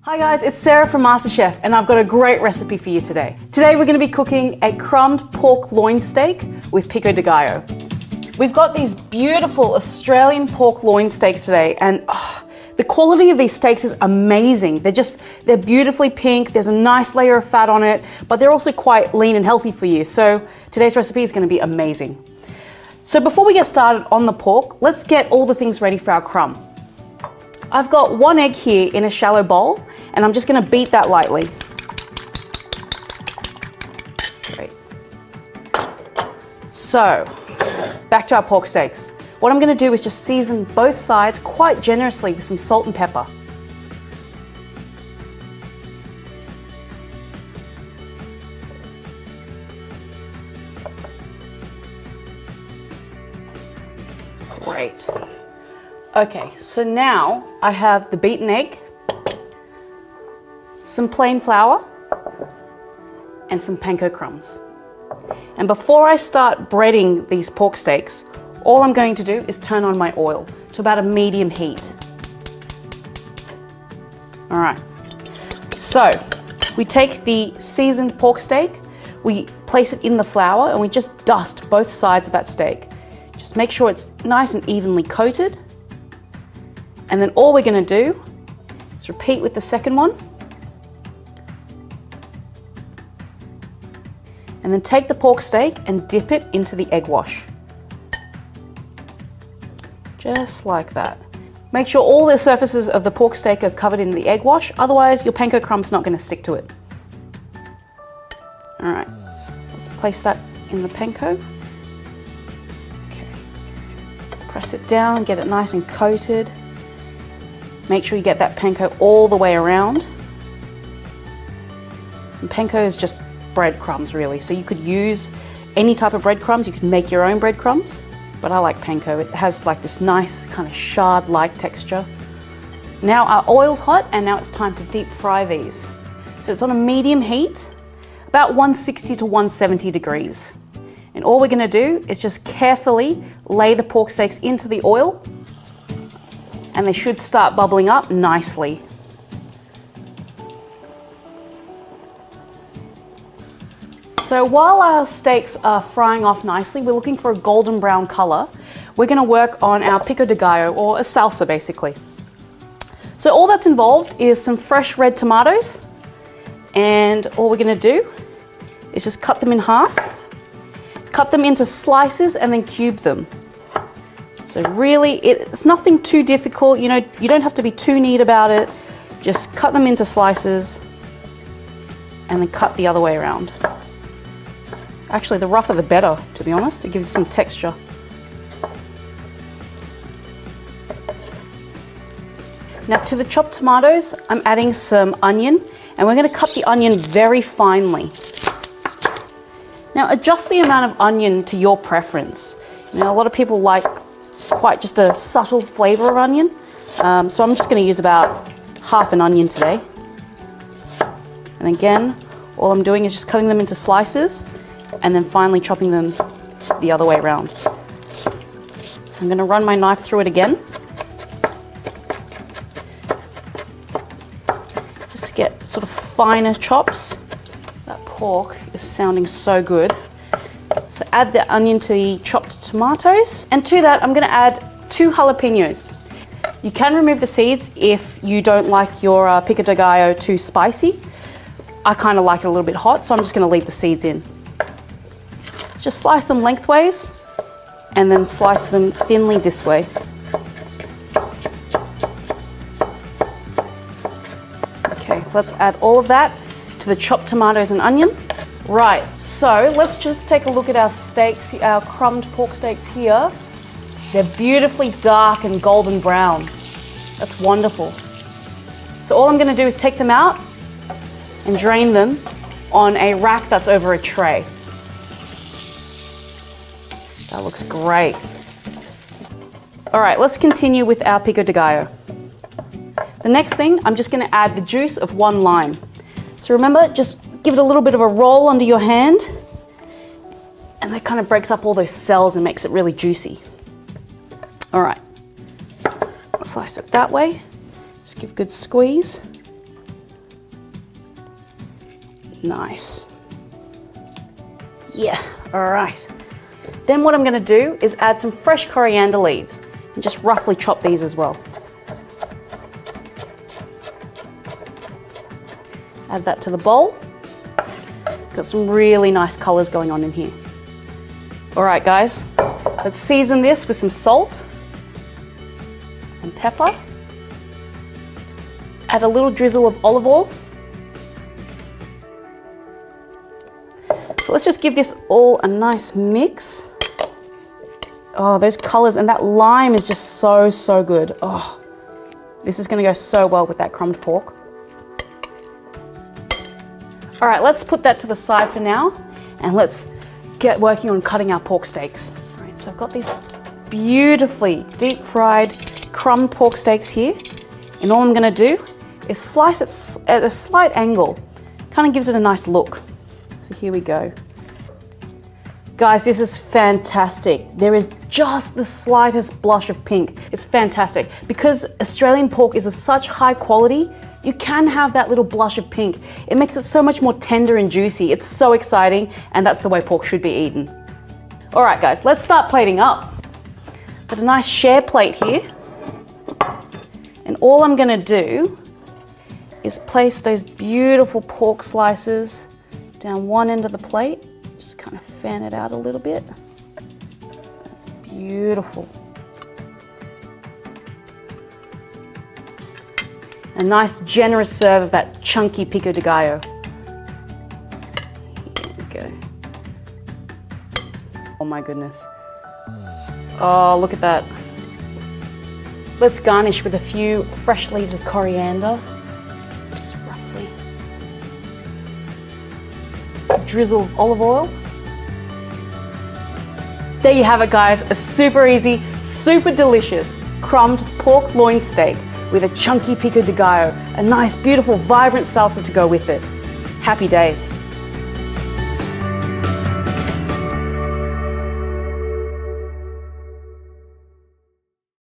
Hi guys, it's Sarah from MasterChef and I've got a great recipe for you today. Today we're going to be cooking a crumbed pork loin steak with Pico de Gallo. We've got these beautiful Australian pork loin steaks today and the quality of these steaks is amazing. They're beautifully pink, there's a nice layer of fat on it, but they're also quite lean and healthy for you. So today's recipe is going to be amazing. So before we get started on the pork, let's get all the things ready for our crumb. I've got 1 egg here in a shallow bowl and I'm just going to beat that lightly. Great. So, back to our pork steaks. What I'm going to do is just season both sides quite generously with some salt and pepper. Great. Okay, so now I have the beaten egg, some plain flour, and some panko crumbs. And before I start breading these pork steaks, all I'm going to do is turn on my oil to about a medium heat. All right, so we take the seasoned pork steak, we place it in the flour, and we just dust both sides of that steak. Just make sure it's nice and evenly coated. And then all we're going to do is repeat with the second one. And then take the pork steak and dip it into the egg wash. Just like that. Make sure all the surfaces of the pork steak are covered in the egg wash, otherwise your panko crumb's not going to stick to it. All right, let's place that in the panko. Okay. Press it down, get it nice and coated. Make sure you get that panko all the way around. And panko is just breadcrumbs really, so you could use any type of breadcrumbs, you could make your own breadcrumbs, but I like panko. It has like this nice kind of shard-like texture. Now our oil's hot and now it's time to deep fry these. So it's on a medium heat, about 160 to 170 degrees. And all we're going to do is just carefully lay the pork steaks into the oil, and they should start bubbling up nicely. So while our steaks are frying off nicely, we're looking for a golden brown color. We're going to work on our Pico de Gallo, or a salsa basically. So all that's involved is some fresh red tomatoes, and all we're going to do is just cut them in half, cut them into slices and then cube them. So really, it's nothing too difficult, you know, you don't have to be too neat about it. Just cut them into slices and then cut the other way around. Actually, the rougher the better, to be honest. It gives you some texture. Now to the chopped tomatoes, I'm adding some onion, and we're going to cut the onion very finely. Now adjust the amount of onion to your preference. You know, a lot of people like quite just a subtle flavor of onion. So I'm just going to use about half an onion today. And again, all I'm doing is just cutting them into slices and then finally chopping them the other way around. I'm going to run my knife through it again, just to get sort of finer chops. That pork is sounding so good. So add the onion to the chopped tomatoes, and to that I'm going to add 2 jalapenos. You can remove the seeds if you don't like your Pico de Gallo too spicy. I kind of like it a little bit hot, so I'm just going to leave the seeds in. Just slice them lengthways and then slice them thinly this way. Okay, let's add all of that to the chopped tomatoes and onion. Right. So let's just take a look at our steaks, our crumbed pork steaks here. They're beautifully dark and golden brown. That's wonderful. So all I'm going to do is take them out and drain them on a rack that's over a tray. That looks great. All right, let's continue with our Pico de Gallo. The next thing, I'm just going to add the juice of 1 lime. So remember, just give it a little bit of a roll under your hand, and that kind of breaks up all those cells and makes it really juicy. All right, slice it that way. Just give a good squeeze. Nice. Yeah, all right. Then what I'm gonna do is add some fresh coriander leaves and just roughly chop these as well. Add that to the bowl. Got some really nice colors going on in here. All right, guys, let's season this with some salt and pepper. Add a little drizzle of olive oil. So let's just give this all a nice mix. Oh, those colors and that lime is just so, so good. Oh, this is gonna go so well with that crumbed pork. All right, let's put that to the side for now and let's get working on cutting our pork steaks. All right, so I've got these beautifully deep fried crumbed pork steaks here. And all I'm gonna do is slice it at a slight angle. Kind of gives it a nice look. So here we go. Guys, this is fantastic. There is just the slightest blush of pink. It's fantastic. Because Australian pork is of such high quality, you can have that little blush of pink. It makes it so much more tender and juicy. It's so exciting, and that's the way pork should be eaten. All right, guys, let's start plating up. Got a nice share plate here. And all I'm gonna do is place those beautiful pork slices down one end of the plate. Just kind of fan it out a little bit. That's beautiful. A nice generous serve of that chunky Pico de Gallo. Here we go. Oh my goodness. Oh, look at that. Let's garnish with a few fresh leaves of coriander. Just roughly. A drizzle of olive oil. There you have it, guys. A super easy, super delicious crumbed pork loin steak with a chunky Pico de Gallo, a nice, beautiful, vibrant salsa to go with it. Happy days.